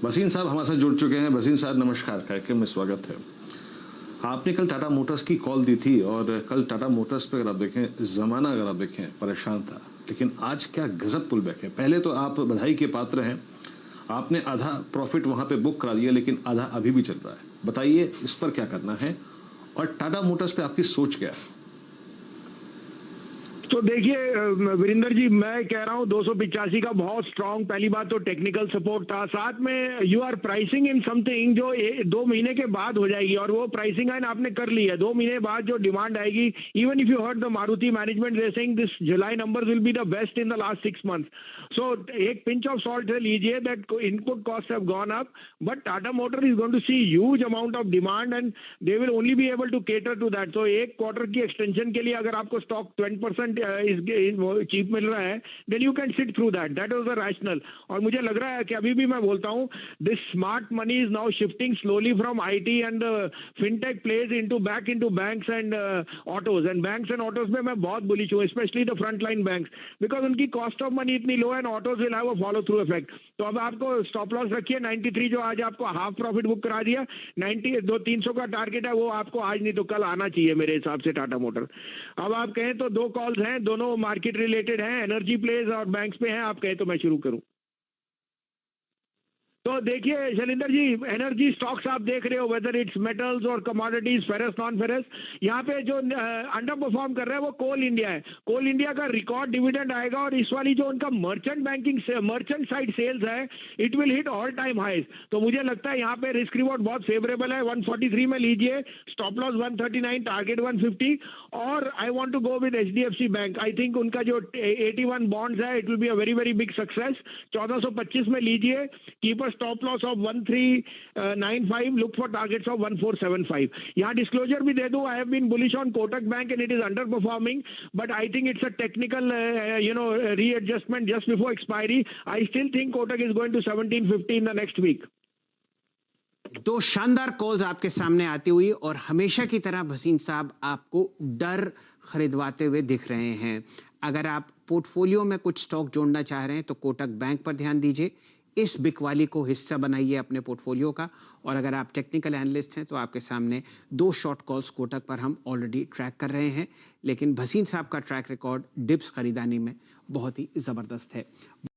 वसीम साहब हमारे साथ जुड़ चुके हैं। वसीम साहब नमस्कार, कार्यक्रम में स्वागत है। आपने कल टाटा मोटर्स की कॉल दी थी और कल टाटा मोटर्स पे अगर आप देखें, जमाना अगर आप देखें परेशान था, लेकिन आज क्या गजब पुल बैक है। पहले तो आप बधाई के पात्र हैं, आपने आधा प्रॉफिट वहां पे बुक करा दिया, लेकिन आधा अभी भी चल रहा है। बताइए इस पर क्या करना है और टाटा मोटर्स पे आपकी सोच क्या है? तो देखिए वीरेंद्र जी, मैं कह रहा हूँ 285 का बहुत स्ट्रांग, पहली बात तो टेक्निकल सपोर्ट था, साथ में you are pricing in something जो 2 महीने के बाद हो जाएगी, और वो प्राइसिंग आइन आपने कर ली है। 2 महीने बाद जो डिमांड आएगी, even if you heard the Maruti management they saying this July number will be the best in the last 6 months. So एक पिंच ऑफ सॉल्ट से लीजिए that input cost have gone up, but Tata motor is going to see huge amount of demand and they will only be able to cater to that. तो एक quarter की extension के लिए अगर आपको stock 20% cheap मिल रहा है, then you can sit through that, that was the rational. और मुझे लग रहा है कि अभी भी मैं बोलता हूं, this smart money is now shifting slowly from IT and fintech plays into back into banks and autos, and banks and autos में मैं बहुत बुलिश हूं, specially the front line banks, because उनकी कॉस्ट ऑफ मनी इतनी low है and autos will have a follow through effect. तो अब आपको स्टॉप लॉस रखिए 93, जो आज आपको हाफ प्रॉफिट बुक करा दिया। 300 का टारगेट है, वो आपको आज नहीं तो कल आना चाहिए मेरे हिसाब से टाटा मोटर। अब आप कहें तो 2 कॉल्स हैं, दोनों मार्केट रिलेटेड हैं, एनर्जी प्लेस और बैंक्स पे हैं। आप कहें तो मैं शुरू करूं। तो देखिए शैलेंद्र जी, एनर्जी स्टॉक्स आप देख रहे हो, वेदर इट्स मेटल्स और कमोडिटीज, फेरस नॉन फेरस, यहाँ पे जो अंडर परफॉर्म कर रहा है वो कोल इंडिया है। कोल इंडिया का रिकॉर्ड डिविडेंड आएगा, और इस वाली जो उनका merchant banking merchant side sales है, it will hit all time highs. तो मुझे लगता है यहाँ पे रिस्क रिवॉर्ड बहुत फेवरेबल है। 143 में लीजिए, स्टॉप लॉस 139, टारगेट 150, और I want to go with HDFC bank. I think उनका जो 81 बॉन्ड्स है, it will be a very very big success. 1425 में लीजिए, keep a stop loss of 1395, look for targets of 1475। यहाँ डिस्क्लोजर भी दे दूं, I have been bullish on Kotak bank and it is under performing, but I think it's a technical readjustment just before expiry. I still think Kotak is going to 1750 in the next week. 2 शानदार calls आपके सामने आती हुई, और हमेशा की तरह वसीम साहब आपको डर खरीदवाते हुए दिख रहे हैं। अगर आप पोर्टफोलियो में कुछ स्टॉक जोड़ना चाह रहे हैं तो कोटक बैंक पर ध्यान दीजिए, इस बिकवाली को हिस्सा बनाइए अपने पोर्टफोलियो का। और अगर आप टेक्निकल एनालिस्ट हैं तो आपके सामने 2 शॉर्ट कॉल्स कोटक पर हम ऑलरेडी ट्रैक कर रहे हैं, लेकिन वसीम साहब का ट्रैक रिकॉर्ड डिप्स खरीदानी में बहुत ही ज़बरदस्त है।